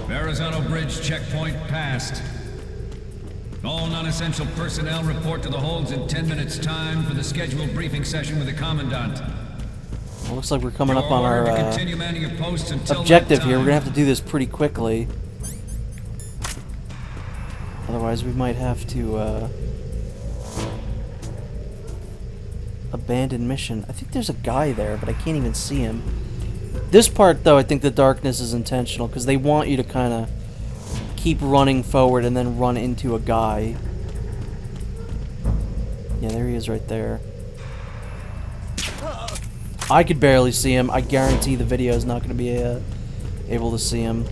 Verrazano Bridge checkpoint passed. All non-essential personnel report to the holds in 10 minutes' time for the scheduled briefing session with the Commandant. Well, looks like we're coming up on our objective here. We're gonna have to do this pretty quickly. Otherwise, we might have to abandon mission. I think there's a guy there, but I can't even see him. This part, though, I think the darkness is intentional, because they want you to kind of keep running forward and then run into a guy. Yeah, there he is right there. I could barely see him. I guarantee the video is not going to be able to see him.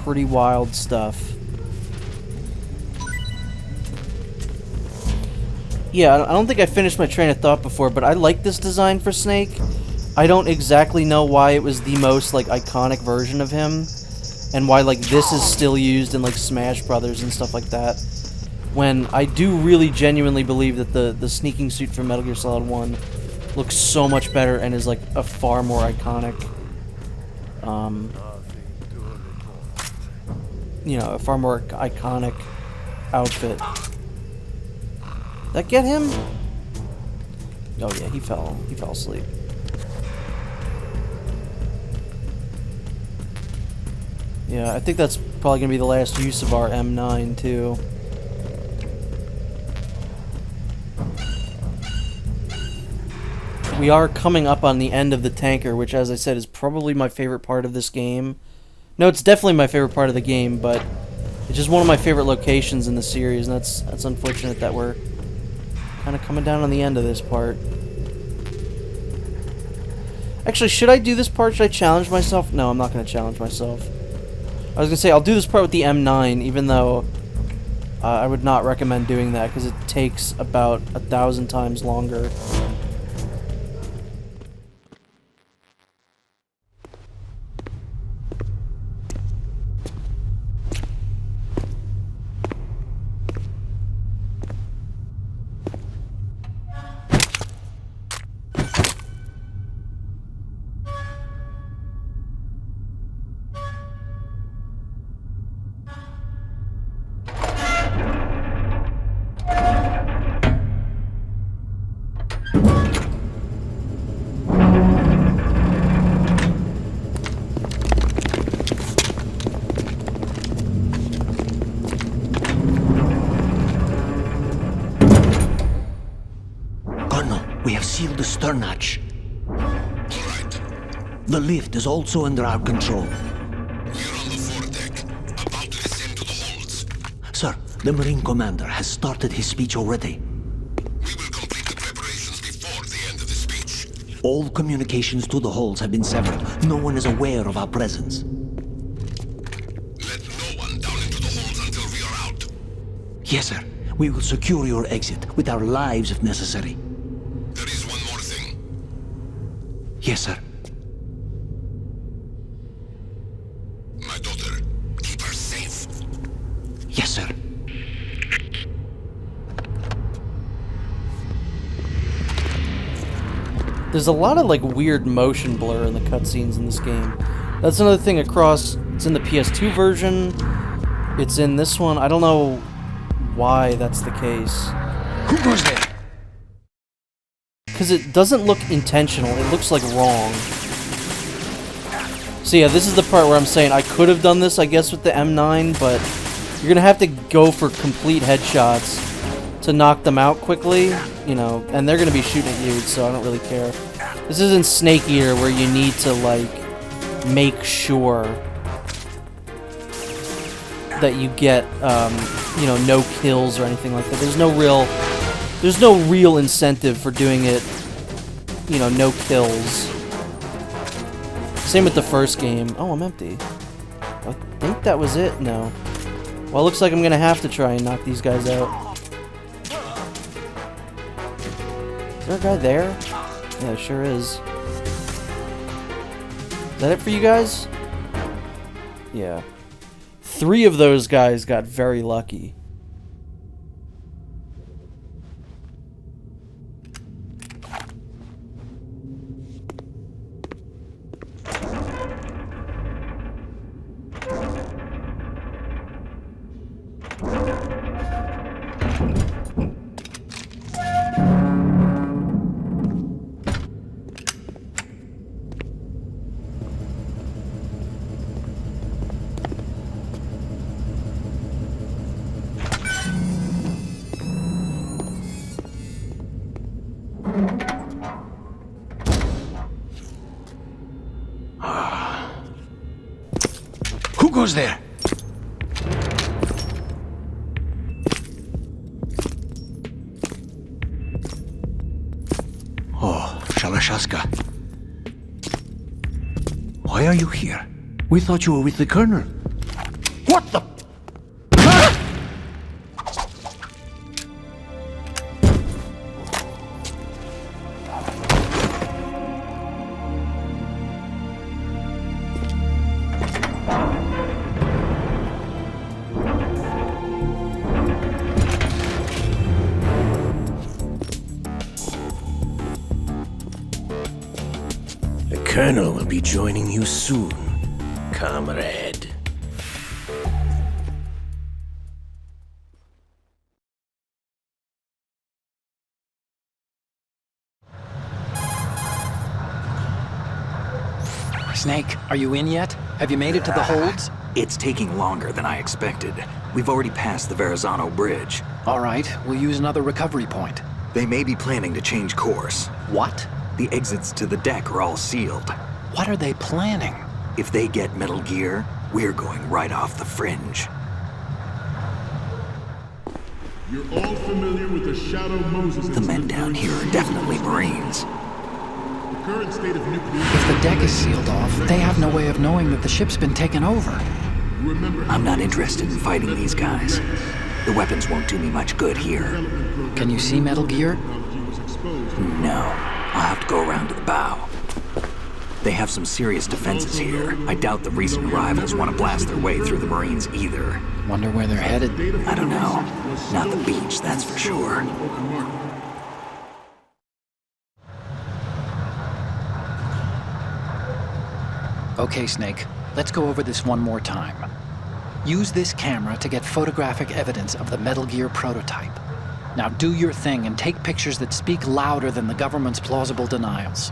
Pretty wild stuff. Yeah, I don't think I finished my train of thought before, but I like this design for Snake. I don't exactly know why it was the most, like, iconic version of him, and why, like, this is still used in, like, Smash Brothers and stuff like that, when I do really genuinely believe that the sneaking suit from Metal Gear Solid 1 looks so much better and is, like, a far more iconic, you know, a far more iconic outfit. Did that get him? Oh yeah, he fell asleep. Yeah, I think that's probably going to be the last use of our M9, too. We are coming up on the end of the tanker, which, as I said, is probably my favorite part of this game. No, it's definitely my favorite part of the game, but it's just one of my favorite locations in the series, and that's unfortunate that we're kind of coming down on the end of this part. Actually, should I do this part? Should I challenge myself? No, I'm not going to challenge myself. I was going to say, I'll do this part with the M9, even though I would not recommend doing that, because it takes about 1,000 times longer. We have sealed the stern hatch. All right. The lift is also under our control. We're on the foredeck, about to descend to the holds. Sir, the Marine Commander has started his speech already. We will complete the preparations before the end of the speech. All communications to the holds have been severed. No one is aware of our presence. Let no one down into the holds until we are out. Yes, sir. We will secure your exit, with our lives if necessary. There is one more thing. Yes, sir. My daughter, keep her safe. Yes, sir. There's a lot of, like, weird motion blur in the cutscenes in this game. That's another thing across... It's in the PS2 version. It's in this one. I don't know why that's the case. Who goes there? Because it doesn't look intentional. It looks, like, wrong. So yeah, this is the part where I'm saying I could have done this, I guess, with the M9, but you're going to have to go for complete headshots to knock them out quickly, you know, and they're going to be shooting at you, so I don't really care. This isn't Snake Eater where you need to, like, make sure that you get, you know, no kills or anything like that. There's no real incentive for doing it, you know, no kills. Same with the first game. Oh, I'm empty. I think that was it. No. Well, it looks like I'm gonna have to try and knock these guys out. Is there a guy there? Yeah, there sure is. Is that it for you guys? Yeah. 3 of those guys got very lucky. Who's there? Oh, Shalashaska. Why are you here? We thought you were with the Colonel. What the? The Colonel will be joining you soon, comrade. Snake, are you in yet? Have you made it to the holds? It's taking longer than I expected. We've already passed the Verrazano Bridge. All right, we'll use another recovery point. They may be planning to change course. What? The exits to the deck are all sealed. What are they planning? If they get Metal Gear, we're going right off the fringe. You're all familiar with the Shadow Moses The men down here are definitely Marines. The current state of nuclear... If the deck is sealed off, they have no way of knowing that the ship's been taken over. I'm not interested in fighting these guys. The weapons won't do me much good here. Can you see Metal Gear? No. I'll have to go around to the bow. They have some serious defenses here. I doubt the recent arrivals want to blast their way through the Marines either. Wonder where they're headed. I don't know. Not the beach, that's for sure. Okay, Snake, let's go over this one more time. Use this camera to get photographic evidence of the Metal Gear prototype. Now do your thing and take pictures that speak louder than the government's plausible denials.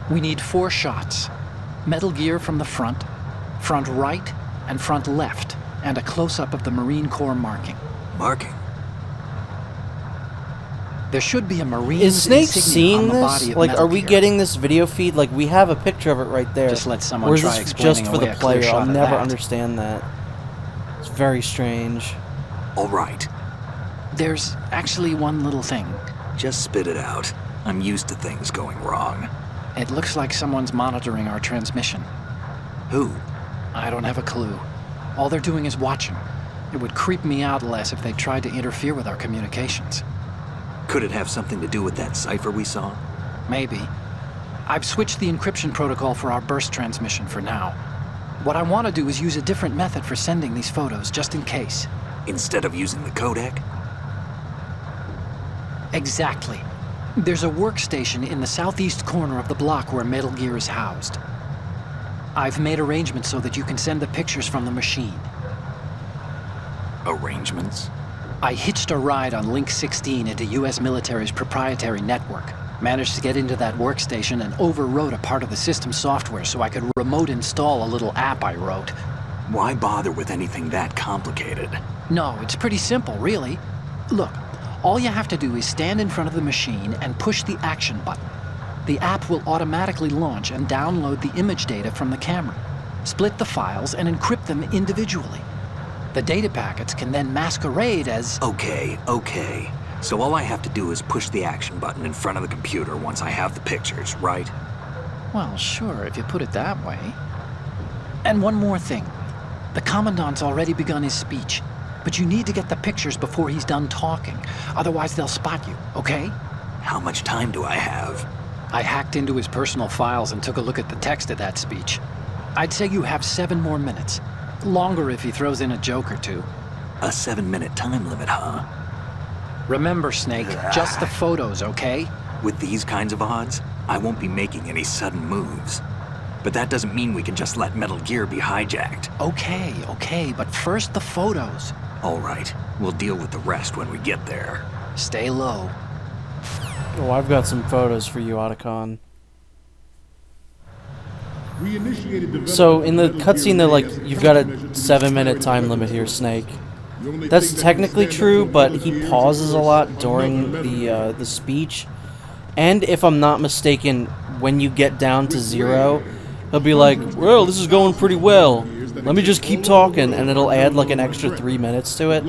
We need 4 shots. Metal Gear from the front right, and front left, and a close-up of the Marine Corps marking. Marking? There should be a Marine Is Snake insignia seeing on the this? body of Like, Metal are we Gear. getting this video feed? Like, we have a picture of it right there. Just let someone or is try this explaining just for away the a clear player? shot I'll of never that. understand that. It's very strange. All right. There's actually one little thing. Just spit it out. I'm used to things going wrong. It looks like someone's monitoring our transmission. Who? I don't have a clue. All they're doing is watching. It would creep me out less if they tried to interfere with our communications. Could it have something to do with that cipher we saw? Maybe. I've switched the encryption protocol for our burst transmission for now. What I want to do is use a different method for sending these photos, just in case. Instead of using the codec? Exactly. There's a workstation in the southeast corner of the block where Metal Gear is housed. I've made arrangements so that you can send the pictures from the machine. Arrangements? I hitched a ride on Link 16 into US military's proprietary network. Managed to get into that workstation and overwrote a part of the system software so I could remote install a little app I wrote. Why bother with anything that complicated? No, it's pretty simple, really. Look, all you have to do is stand in front of the machine and push the action button. The app will automatically launch and download the image data from the camera, split the files, and encrypt them individually. The data packets can then masquerade as... Okay. So all I have to do is push the action button in front of the computer once I have the pictures, right? Well, sure, if you put it that way. And one more thing. The Commandant's already begun his speech, but you need to get the pictures before he's done talking. Otherwise, they'll spot you, okay? How much time do I have? I hacked into his personal files and took a look at the text of that speech. I'd say you have 7 more minutes. Longer if he throws in a joke or two. A 7-minute time limit, huh? Remember, Snake, just the photos, okay? With these kinds of odds, I won't be making any sudden moves. But that doesn't mean we can just let Metal Gear be hijacked. Okay, but first the photos. All right, we'll deal with the rest when we get there. Stay low. Oh, I've got some photos for you, Otacon. We initiated development So, in the of Metal cutscene, Gear they're like, as you've got a countermeasure to 7-minute the time security limit here, virus. Snake. The only That's thing that technically can stand true, up to but Metal he Gear pauses a is lot another during Metal Gear. the speech. And if I'm not mistaken, when you get down to 0, he'll be like, well, this is going pretty well. Let me just keep talking, and it'll add like an extra 3 minutes to it,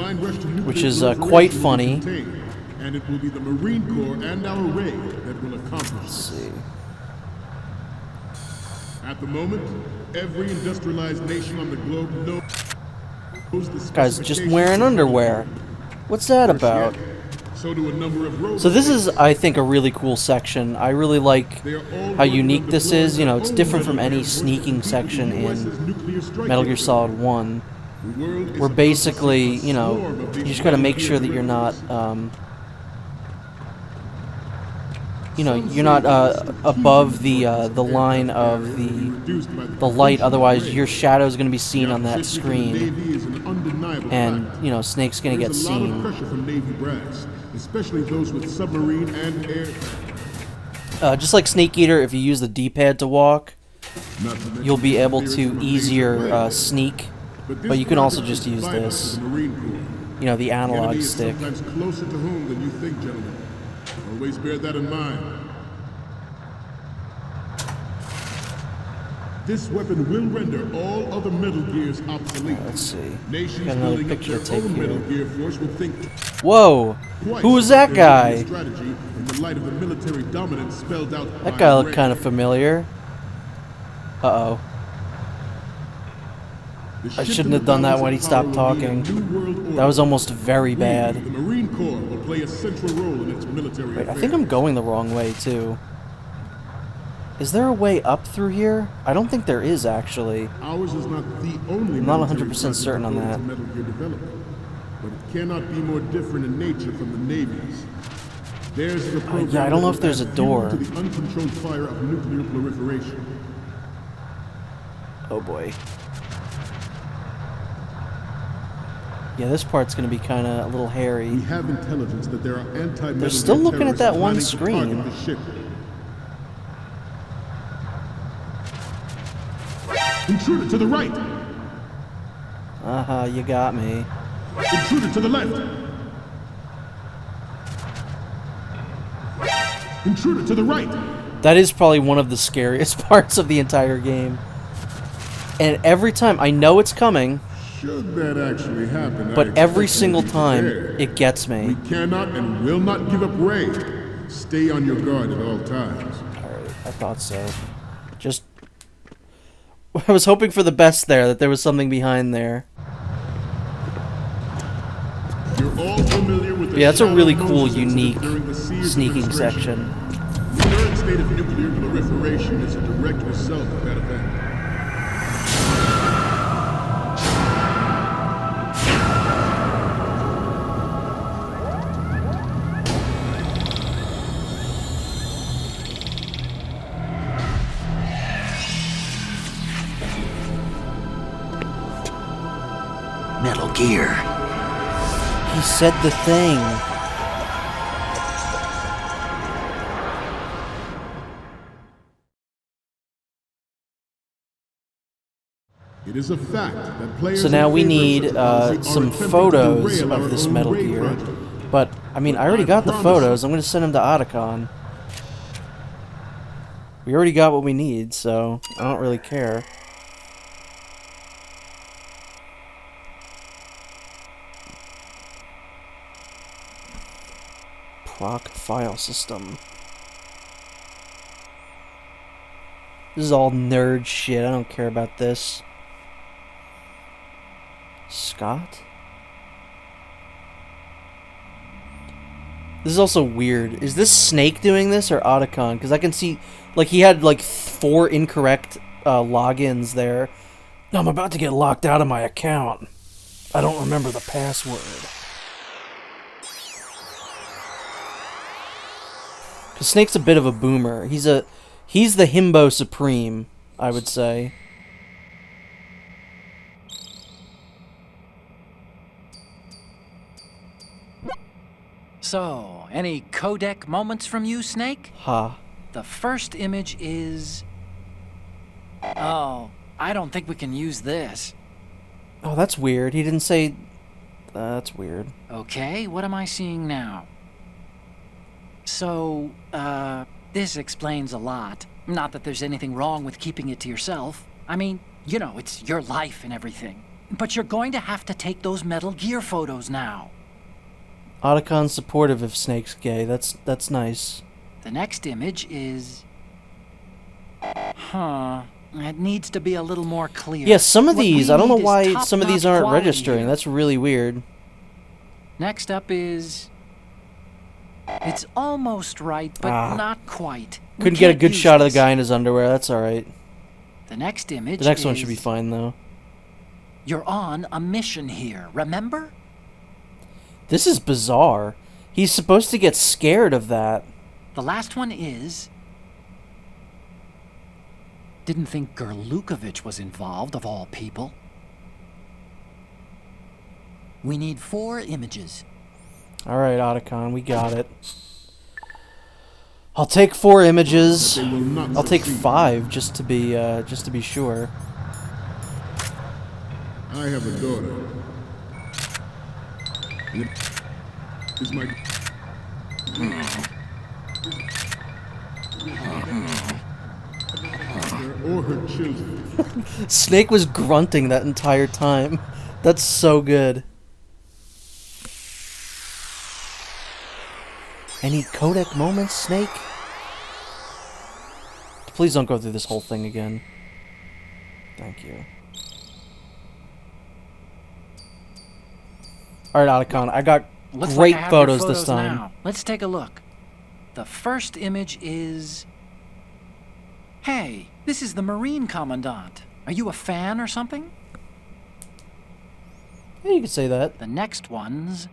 which is quite funny. And it will be the Marine Corps and our raid that will accomplish Let's this. see. At the moment, every industrialized nation on the globe knows the This guy's just specifications wearing of underwear. What's that about? So do a number of robots. So this is, I think, a really cool section. I really like how unique this is. You know, it's different from any sneaking section in Metal Gear Solid 1. Where basically, you know, you just gotta make sure that you're not, you know, you're not above the line of the light. Otherwise, your shadow is gonna be seen on that screen, and you know, Snake's gonna get seen. Pressure from Navy brass, especially those with submarine and air. Just like Snake Eater, if you use the D-pad to walk, you'll be able to easier sneak. But you can also just use this, you know, the analog stick. Sometimes closer to home than you think, gentlemen. Always bear that in mind. This weapon will render all other Metal Gears obsolete. Let's see. Nations Got another building up picture their to take own Metal here. Gear force will think Whoa! twice Who was that about guy? their strategy in the light of the military dominance spelled out That by guy looked Ray. kind of familiar. Uh-oh. I shouldn't have done that when he stopped talking. That was almost very bad. The Marine Corps will play a central role in its military Wait, I affairs. think I'm going the wrong way, too. Is there a way up through here? I don't think there is, actually. Ours is not the only I'm not military 100% certain on project that. devoted to Metal Gear development, but it cannot be more different in nature from the Navy's. Theirs is a program yeah, I don't know that if there's a will add door. fuel to the uncontrolled fire of nuclear proliferation. Oh, boy. Yeah, this part's gonna be kind of a little hairy. We have intelligence that there are anti-Metal They're still Gear looking at that one terrorists planning to target screen. the ship. Intruder to the right! Uh-huh, you got me. Intruder to the left! Intruder to the right! That is probably one of the scariest parts of the entire game. And every time, I know it's coming, Should that actually happen, but I every expect single you to be time, prepared. it gets me. We cannot and will not give up Ray. Stay on your guard at all times. Alright, I thought so. Just... I was hoping for the best there, that there was something behind there. You're all familiar with the Yeah, that's a Shadow really Moses cool, incident unique during the Sears sneaking administration. section. The current state of nuclear proliferation is a direct result of that event. Metal Gear. He said the thing. It is a fact that players So now in we favor of need such a policy are some attempting to photos derail our of this own Metal Ray Gear. project. But, I mean, I already got the photos. I'm going to send them to Otacon. We already got what we need, so I don't really care. Proc file system. This is all nerd shit. I don't care about this. Scott? This is also weird. Is this Snake doing this or Otacon? Because I can see, like, he had, like, 4 incorrect logins there. I'm about to get locked out of my account. I don't remember the password. Because Snake's a bit of a boomer. He's the himbo supreme, I would say. So, any codec moments from you, Snake? Ha. The first image is... Oh, I don't think we can use this. Oh, that's weird. He didn't say... that's weird. Okay, what am I seeing now? So, this explains a lot. Not that there's anything wrong with keeping it to yourself. I mean, You know, it's your life and everything. But you're going to have to take those Metal Gear photos now. Otacon's supportive if Snake's gay. That's nice. The next image is... Huh. It needs to be a little more clear. Yeah, some of What these, we I don't know need is why some of these top-notch aren't quality registering. here. That's really weird. Next up is... It's almost right, but not quite. We Couldn't get a can't good use shot of the this. guy in his underwear. That's alright. The next image The next is... one should be fine, though. You're on a mission here, remember? This is bizarre. He's supposed to get scared of that. The last one is... Didn't think Gerlukovich was involved, of all people. We need 4 images. Alright, Otacon, we got it. I'll take 4 images. I'll take 5 just to be sure. I have a daughter. And it is my... or her children. Snake was grunting that entire time. That's so good. Any codec moments, Snake? Please don't go through this whole thing again. Thank you. Alright, Otacon, I got Looks great like I have your photos this time. now. Let's take a look. The first image is... Hey, this is the Marine Commandant. Are you a fan or something? Yeah, you could say that. The next one's...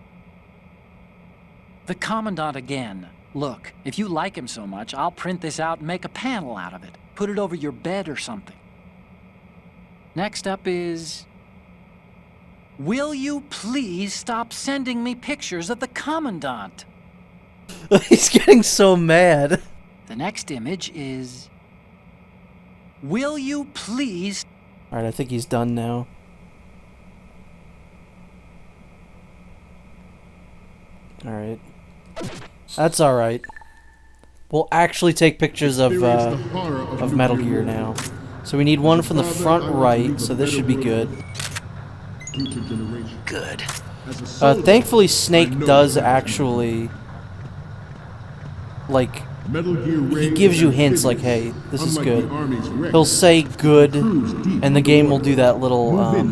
The Commandant again. Look, if you like him so much, I'll print this out and make a panel out of it. Put it over your bed or something. Next up is... Will you please stop sending me pictures of the Commandant? He's getting so mad. The next image is... Will you please... Alright, I think he's done now. Alright. That's alright. We'll actually take pictures of Metal Gear now. So we need one from the front right, so this should be good. Good. Thankfully Snake does actually... like... he gives you hints like, hey, this is good. He'll say good, and the game will do that little, like,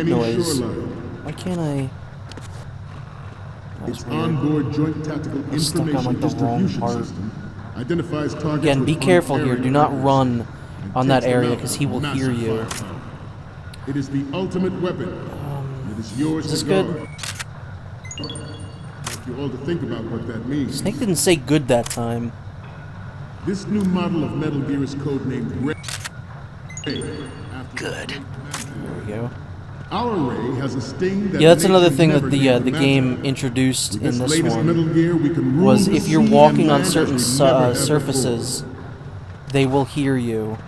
noise. Why can't I... Its onboard joint tactical stuck on, like, the wrong distribution part. system identifies targets Again, be with careful here. on-area Do not markers run and on that takes them area, out because with he will hear massive you. firepower. It is the ultimate weapon. And it is yours Is this to good? guard. I want you all to think about what that means. Snake didn't say good that time. This new model of Metal Gear is codenamed Ray. Good. There we go. Our Ray has a sting that Yeah, that's another nature thing that never the can the game imagine. introduced With in this latest Metal one Gear, we can rule was the if you're sea walking and on land certain as we never have surfaces, before. they will hear you.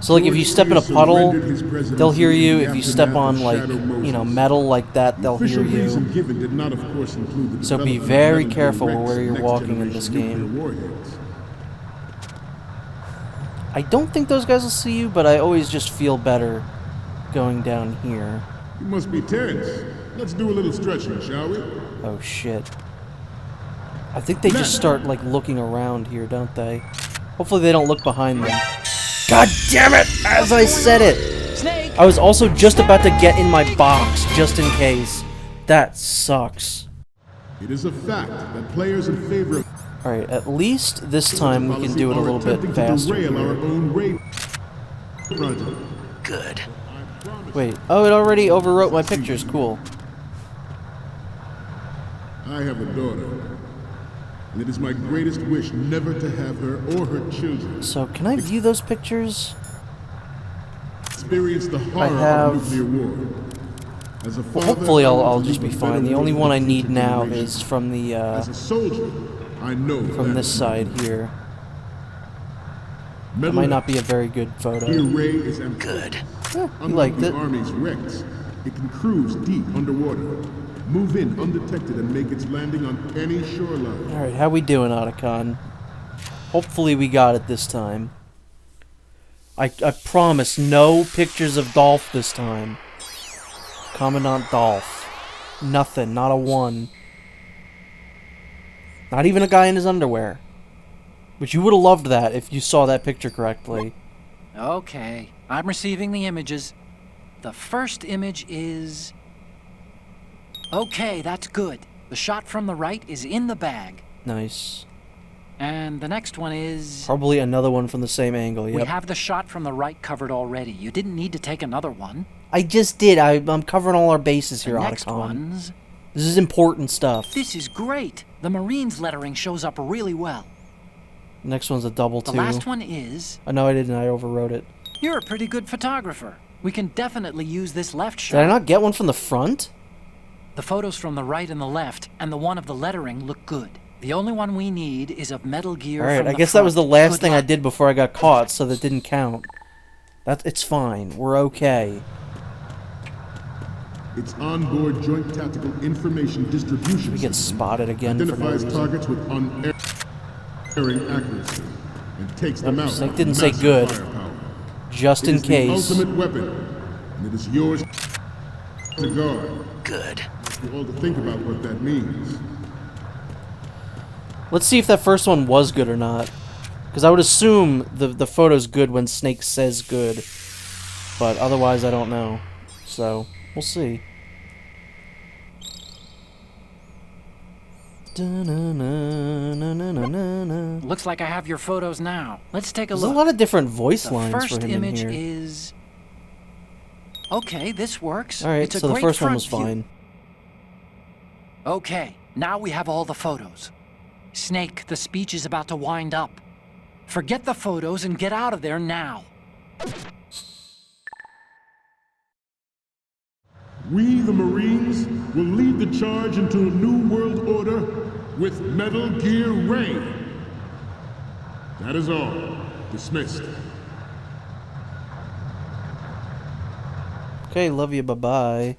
So like if you step in a puddle, they'll hear you. If you step on like, you know, metal like that, they'll hear Official reason you. given did not, of course, include the So be development of very Metal Gear careful Rex where you're and walking in this next-generation game. nuclear warheads. I don't think those guys will see you, but I always just feel better going down here. You must be tense. Let's do a little stretching, shall we? Oh shit. I think they just start like looking around here, don't they? Hopefully they don't look behind them. God damn it! As I said it! Snake! I was also just about to get in my box, just in case. That sucks. It is a fact that players in favor of Alright, at least this time we can do it a little bit faster Our here. own Ray project. Good. Wait, oh, it already overwrote my pictures, cool. I have a daughter, and it is my greatest wish never to have her or her children So, can I view those pictures? experience the horror have- of nuclear war. As a Well, father, hopefully I I'll want to just be leave a better fine. The world only for one I future need now generations. is from the, As a soldier, I know from that this side here. That might not be a very good photo. Gear Ray is Good. You Unlike liked the it. Army's Rex, it can cruise deep underwater, move in undetected, and make its landing on any shoreline. Alright, how we doing, Otacon? Hopefully we got it this time. I promise, no pictures of Dolph this time. Commandant Dolph. Nothing, not a one. Not even a guy in his underwear. But you would have loved that if you saw that picture correctly. Okay, I'm receiving the images. The first image is... Okay, that's good. The shot from the right is in the bag. Nice. And the next one is... Probably another one from the same angle, yep. We have the shot from the right covered already. You didn't need to take another one. I just did. I'm covering all our bases here, The next Otacon. one's... This is important stuff. This is great. The Marines lettering shows up really well. Next one's a double The two. last one is... Oh, no, I didn't. I overwrote it. You're a pretty good photographer. We can definitely use this left shot. Did I not get one from the front? The photos from the right and the left, and the one of the lettering look good. The only one we need is of Metal Gear Alright, from I the guess that was the front. last Good thing I luck. did before I got caught, so that didn't count. It's fine. We're okay. Its onboard joint tactical information distribution We get system spotted again for no identifies reason. targets with unerring accuracy and takes them out. Snake with didn't say massive good. firepower. Just It in is the case. ultimate weapon, and it is yours to guard. Good. You all to think about what that means. Let's see if that first one was good or not. Because I would assume the photo's good when Snake says good. But otherwise, I don't know. So, we'll see. Looks like I have your photos now. Let's take a There's look. a lot of different voice The lines first for him in image here. is... Okay, this works. Alright, It's a so the great first one front was view. fine. Okay, now we have all the photos. Snake, the speech is about to wind up. Forget the photos and get out of there now. We, the Marines, will lead the charge into a new world order with Metal Gear Ray. That is all. Dismissed. Okay, love you, bye-bye.